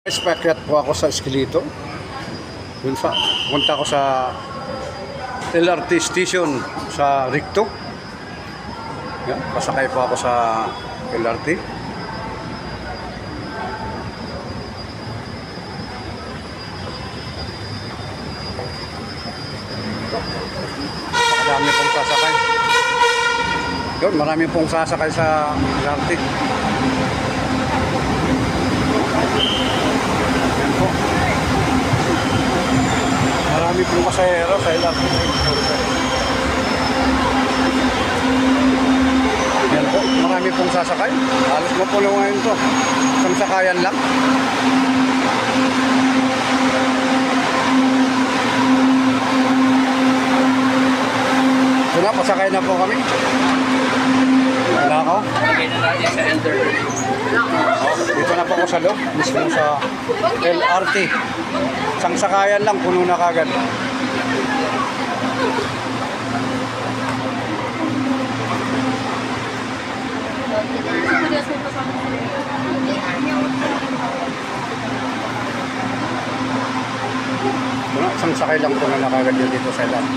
Pakyat po ako sa Esquilito. Punta ako sa LRT station sa Ricto. Yan, pasakay po ako sa LRT. Marami pong sasakay. Yun, marami pong sasakay sa LRT. Yan po. Marami pong pasahero sa LRT. Yan po, marami pong sasakay. Halos mapulo ngayon to. Isang sakayan lang. Ito na, pasakay na po kami. Wala ako. Dito na po ako sa loob, mismo sa LRT. Isang sakayan lang, puno na kagad. Isang sakay lang po na nakagad dito sa LRT.